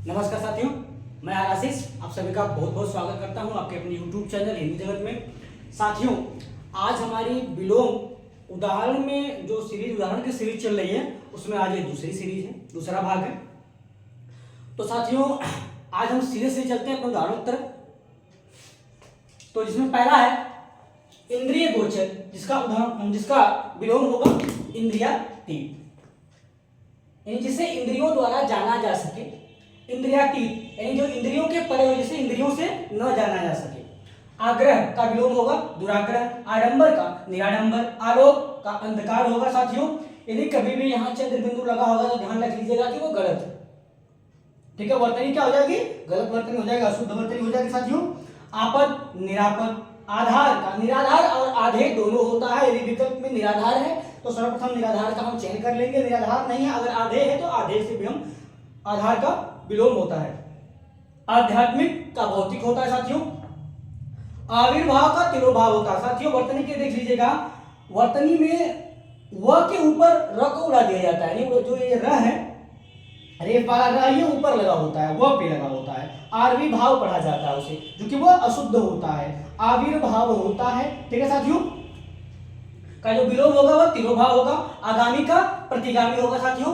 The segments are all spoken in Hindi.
नमस्कार साथियों, मैं आशीष आप सभी का बहुत बहुत स्वागत करता हूं आपके अपने YouTube चैनल हिंदी जगत में। साथियों, आज हमारी विलोम उदाहरण में जो उदाहरण की सीरीज चल रही है उसमें आज ये दूसरी सीरीज है, दूसरा भाग है। तो साथियों, आज हम सीधे से चलते हैं अपने उदाहरण की तरफ। तो जिसमें पहला है इंद्रिय गोचर, जिसका विलोम होगा इंद्रियातीत, जिसे इंद्रियों द्वारा जाना जा सके। इंद्रियातीत यानी जो इंद्रियों के परे हो, जिसे इंद्रियों से न जाना जा सके। आग्रह का विलोम होगा दुराग्रह, आडंबर का निराडंबर, आलोक का अंधकार होगा। साथियों, यदि कभी भी यहाँ चंद्र बिंदु लगा होगा तो ध्यान रख लीजिएगा कि वो गलत है। ठीक है, वर्तनी क्या हो जाएगी? गलत वर्तनी हो जाएगी, अशुद्ध वर्तनी हो जाएगी। साथियों, आपद निरापद, आधार का निराधार और आधे दोनों होता है। यदि विकल्प में निराधार है तो सर्वप्रथम निराधार का हम चयन कर लेंगे। निराधार नहीं है, अगर आधे है तो आधे से भी हम आधार का विलोम होता है। आध्यात्मिक का भौतिक होता है। साथियों, आविर्भाव का तिरोभाव होता है। साथियों, वर्तनी के देख लीजिएगा, वर्तनी में व के ऊपर र को उड़ा दिया जाता है। यानी जो ये र है, रेफ वाला र ये ऊपर लगा होता है, व पे लगा होता है। आविर्भाव पढ़ा जाता है उसे, जो कि वह अशुद्ध होता है। आविर्भाव होता है। ठीक है साथियों, का जो विलोम होगा वह तिरोभाव होगा। आगामी का प्रतिगामी होगा। साथियों,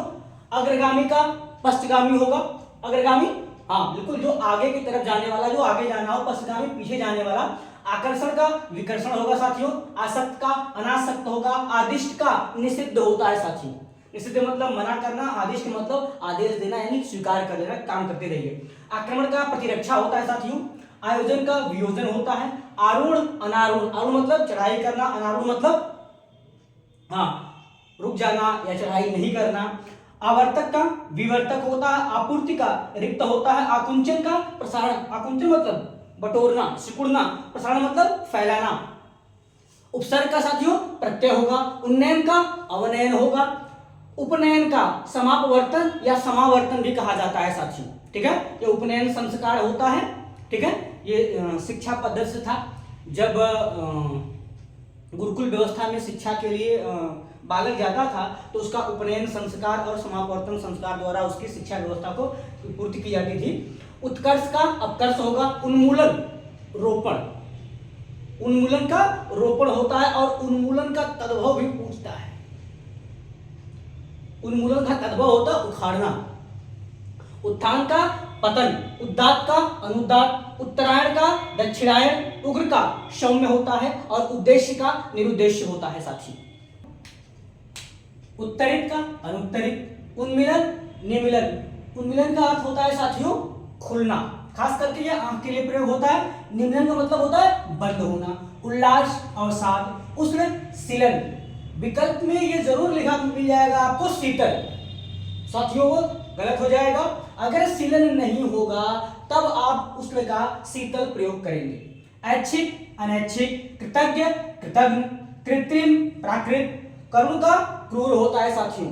अग्रगामी का पश्चगामी होगा। अग्रगामी, हाँ बिल्कुल, जो आगे की तरफ जाने वाला, जो आगे जाना हो। पश्चगामी पीछे जाने वाला। आकर्षण का विकर्षण होगा। साथियों, आसक्त का अनासक्त होगा। आदिष्ट का निषिद्ध होता है। साथियों, निषिद्ध मतलब मना करना, आदिष्ट मतलब आदेश देना, यानी स्वीकार कर लेना, काम करते रहिए। आक्रमण का प्रतिरक्षा होता है। साथियों, आयोजन का वियोजन होता है। आरूढ़ अनारूढ़, आरूढ़ मतलब चढ़ाई करना, अनारूढ़ मतलब रुक जाना या चढ़ाई नहीं करना। आवर्तक का विवर्तक होता है। आपूर्ति का रिक्त होता है। आकुंचन का प्रसारण, आकुंचन मतलब बटोरना, सिकुड़ना, प्रसारण मतलब फैलाना। उपसर्ग का साथियों प्रत्यय होगा। उन्नयन का अवनयन होगा। उपनयन का समापवर्तन या समावर्तन भी कहा जाता है। साथियों, ठीक है, ये उपनयन संस्कार होता है। ठीक है, ये शिक्षा पद्धति से था। जब गुरुकुल व्यवस्था में शिक्षा के लिए बालक जाता था तो उसका उपनयन संस्कार और समापवर्तन संस्कार द्वारा उसकी शिक्षा व्यवस्था को पूर्ति की जाती थी। उत्कर्ष का अपकर्ष होगा। उन्मूलन रोपण, उन्मूलन का रोपण होता है और उन्मूलन का तद्भव भी पूछता है। उन्मूलन का तद्भव होता है उखाड़ना। उत्थान का पतन, उद्दात का अनुदात, उत्तरायण का दक्षिणायन, उग्र का सौम्य होता है और उद्देश्य का निरुद्देश्य होता है। साथी, उत्तरित का अनुत्तरित, उन्मिलन निमिलन। उन्मिलन का अर्थ होता है साथियों खुलना, खास करके यह आंख के लिए प्रयोग होता है। निमिलन का मतलब होता है बंद होना। उल्लास अवसाद, उष्ण शीलन। विकल्प में ये जरूर लिखा मिल जाएगा आपको शीतल। साथियों, वो गलत हो जाएगा। अगर शीलन नहीं होगा तब आप उष्ण का शीतल प्रयोग करेंगे। ऐच्छिक अनैच्छिक, कृतज्ञ कृतज्ञ, कृत्रिम प्राकृत। करुण का क्रूर होता है। साथियों,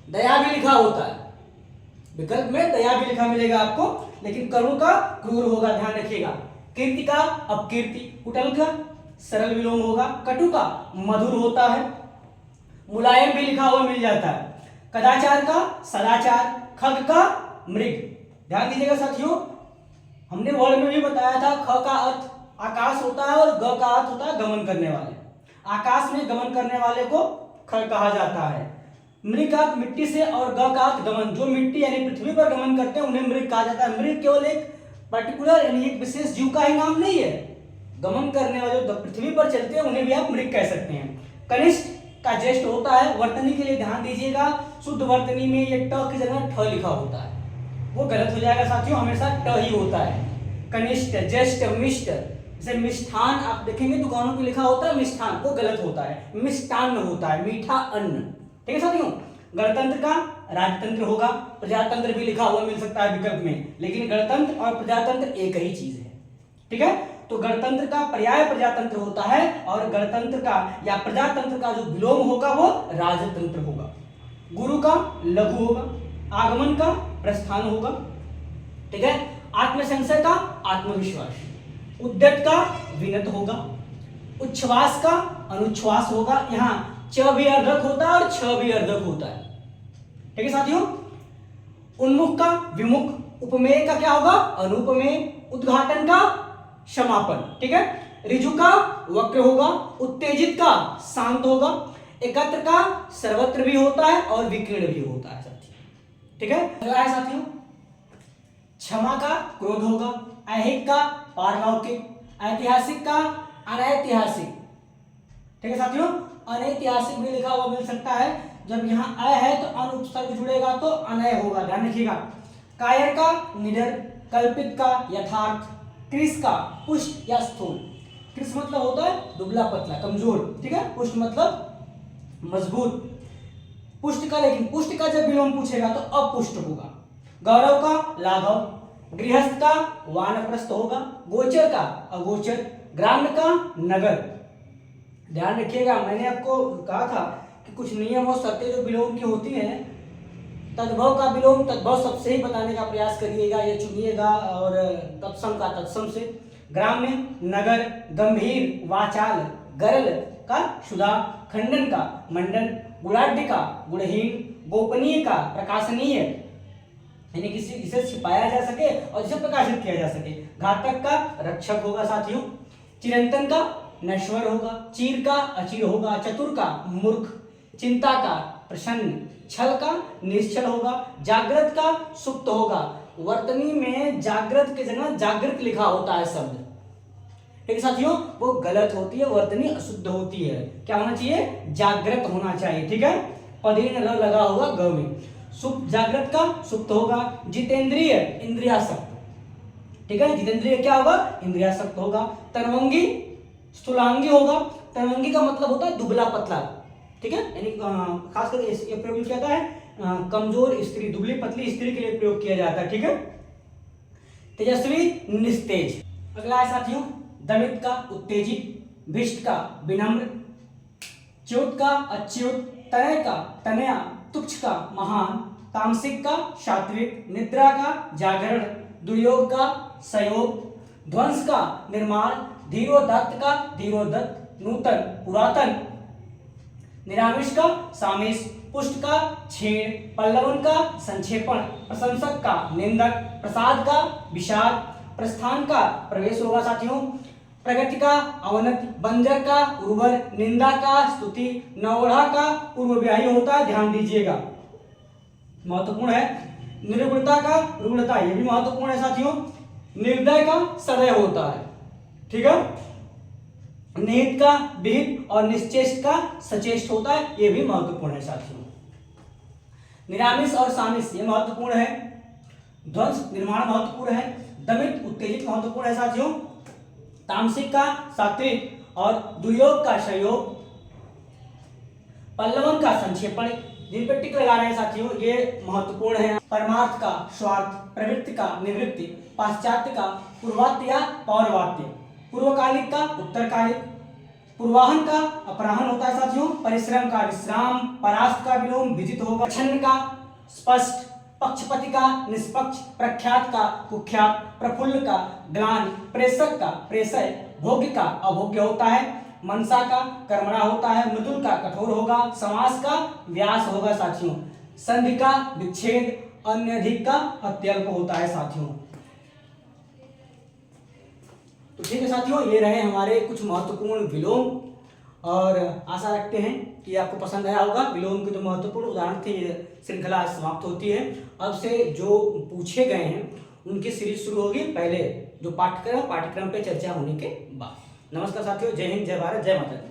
दया भी लिखा होता है, विकल्प में दया भी लिखा मिलेगा आपको, लेकिन करुण का क्रूर होगा, ध्यान रखिएगा। कीर्ति का अपकीर्ति, कुटिल का सरल विलोम होगा। कटु का मधुर होता है। मुलायम भी लिखा हुआ मिल जाता है। कदाचार का सदाचार, खग का मृग। ध्यान दीजिएगा साथियों, हमने वर्ड में भी बताया था ख का अर्थ आकाश होता है और ग का अर्थ होता है गमन करने वाले। आकाश में गमन करने वाले को खग कहा जाता है। मृग का अर्थ मिट्टी से और ग का अर्थ गमन, जो मिट्टी यानी पृथ्वी पर गमन करते हैं उन्हें मृग कहा जाता है। मृग केवल एक पर्टिकुलर यानी एक विशेष जीव का ही नाम नहीं है, गमन करने वाले जो पृथ्वी पर चलते हैं उन्हें भी आप मृग कह सकते हैं। कनिष्ठ का ज्येष्ठ होता है। वर्तनी के लिए ध्यान दीजिएगा, शुद्ध वर्तनी में ये ट की जगह ठ लिखा होता है, वो गलत हो जाएगा साथियों, हमेशा ट ही होता है। कनिष्ठ, ज्येष्ठ, मिष्ट। जैसे मिष्ठान आप देखेंगे दुकानों पे लिखा होता है मिष्ठान, वो गलत होता है, मिष्टान्न होता है, मीठा अन्न। ठीक है साथियों, गणतंत्र का राजतंत्र होगा। प्रजातंत्र भी लिखा हुआ मिल सकता है विकल्प में, लेकिन गणतंत्र और प्रजातंत्र एक ही चीज है। ठीक है, तो गणतंत्र का पर्याय प्रजातंत्र होता है और गणतंत्र का या प्रजातंत्र का जो विलोम होगा वो राजतंत्र होगा। गुरु का लघु होगा। आगमन का प्रस्थान होगा। ठीक है, आत्मसंशय का आत्मविश्वास। उद्यत का विनत होगा। उच्छ्वास का अनुच्छ्वास होगा। यहाँ च भी अर्धक होता है और छ भी अर्धक होता है। ठीक है साथियों, उन्मुख का विमुख, उपमेय का क्या होगा अनुपमेय, उद्घाटन का समापन, ठीक है। ऋजु का वक्र होगा, उत्तेजित का शांत होगा, एकत्र का सर्वत्र भी होता है और विकीर्ण भी होता है साथियों, ठीक है। अगला है साथियों क्षमा का क्रोध होगा, ऐहिक का पारलौकिक, ऐतिहासिक का अनैतिहासिक, ठीक है साथियों। अनैतिहासिक भी लिखा हुआ मिल सकता है, जब यहाँ अ है तो अन उपसर्ग जुड़ेगा तो अनय होगा, ध्यान रखिएगा। कायर का निडर, कल्पित का यथार्थ, कृष का पुष्ट या स्थूल, कृष मतलब होता है दुबला पतला कमजोर, ठीक है, पुष्ट मतलब मजबूत, पुष्ट का, लेकिन पुष्ट का जब विलोम पूछेगा तो अपुष्ट होगा। गौरव का लाघव, गृहस्थ का वानप्रस्थ होगा, गोचर का अगोचर, ग्राम्य का नगर। ध्यान रखिएगा, मैंने आपको कहा था कि कुछ नियम और शर्तें जो विलोम की होती हैं, तद्भव का विलोम तद्भव शब्द से ही बताने का प्रयास करिएगा या चुनिएगा, और तत्सम का तत्सम से। ग्राम्य नगर, गंभीर वाचाल, गरल का शुदा, खंडन का मंडन, गुणाढ़ का गुणहीन, गोपनीय का प्रकाशनीय, यानी किसी जिसे छिपाया जा सके और जिसे प्रकाशित किया जा सके। घातक का रक्षक होगा साथियों। चिरंतन का नश्वर होगा, चीर का अचीर होगा, चतुर का मूर्ख, चिंता का प्रसन्न, छल का निश्चल होगा, जागृत का सुप्त होगा। वर्तनी में जागृत के जगह जागृत लिखा होता है शब्द, ठीक है साथियों, वो गलत होती है, वर्तनी अशुद्ध होती है। क्या होना चाहिए जागृत होना चाहिए, ठीक है। पदेन र लगा होगा ग में। सुप्त जागृत का सुप्त होगा। जितेंद्रिय इंद्रियासक्त, ठीक है, जितेंद्रिय क्या होगा इंद्रियासक्त होगा। तनवंगी स्थूलांगी होगा, तनवंगी का मतलब होता है दुबला पतला, ठीक है, यानी खासकर ये प्रयोग किया जाता है कमजोर स्त्री, दुबली पतली स्त्री के लिए प्रयोग किया जाता है, ठीक है। तेजस्वी निस्तेज। अगला है साथियों दमित का उत्तेजित, भिष्ट का विनम्र, च्युत का अच्युत, तनय का तनया, तुच्छ का महान, तामसिक का सात्विक, निद्रा का जागरण, दुर्योग का संयोग, ध्वंस का निर्माण, धीरोदत्त का धीरोदत्त, नूतन पुरातन, निरामिष का सामिष, पुष्ट का छेड़, पल्लवन का संक्षेपण, प्रशंसक का निंदक, प्रसाद का विषाद, प्रस्थान का प्रवेश होगा साथियों। प्रगति का अवनति, बंजर का उर्वर, निंदा का स्तुति, नवढ़ा का पूर्वव्याही होता है, ध्यान दीजिएगा महत्वपूर्ण है। निर्गुणता का रुग्णता, ये भी महत्वपूर्ण है साथियों। निर्दय का सदय होता है, ठीक है। निहित का विहित और निश्चेष्ट का सचेष्ट होता है, ये भी महत्वपूर्ण है साथियों। निरामिष और सामिष ये महत्वपूर्ण है। ध्वंस निर्माण महत्वपूर्ण है। दमित उत्तेजित महत्वपूर्ण है साथियों। तामसिक का सात्विक और दुर्योग का संयोग, पल्लवन का संक्षेपण, जिन पे टिक लगा रहे हैं साथियों ये महत्वपूर्ण है। परमार्थ का स्वार्थ, प्रवृत्ति का निवृत्ति, पाश्चात्य का पूर्वात्य या पौर्वात्य, पूर्वकालिक का उत्तरकालिक, पूर्वाहन का अपराहन होता है साथियों। परिश्रम का विश्राम, परास्त का विलोम विजित होगा। छन्न का स्पष्ट, पक्षपति का निष्पक्ष, प्रख्यात का कुख्यात, प्रफुल्ल का ग्लानि, प्रेषक का प्रेषय, भोग्य का अभोग्य होता है। मनसा का कर्मणा होता है। मृदुल का कठोर होगा। समास का व्यास होगा साथियों। संधि का विच्छेद, अन्य अधिक का अत्यल्प होता है साथियों। तो ठीक है साथियों, ये रहे हमारे कुछ महत्वपूर्ण विलोम, और आशा रखते हैं कि आपको पसंद आया होगा। विलोम के जो महत्वपूर्ण उदाहरण थे, ये श्रृंखला समाप्त होती है। अब से जो पूछे गए हैं उनकी सीरीज शुरू होगी, पहले जो पाठ्यक्रम पे चर्चा होने के बाद। नमस्कार साथियों, जय हिंद, जय भारत, जय माता दी।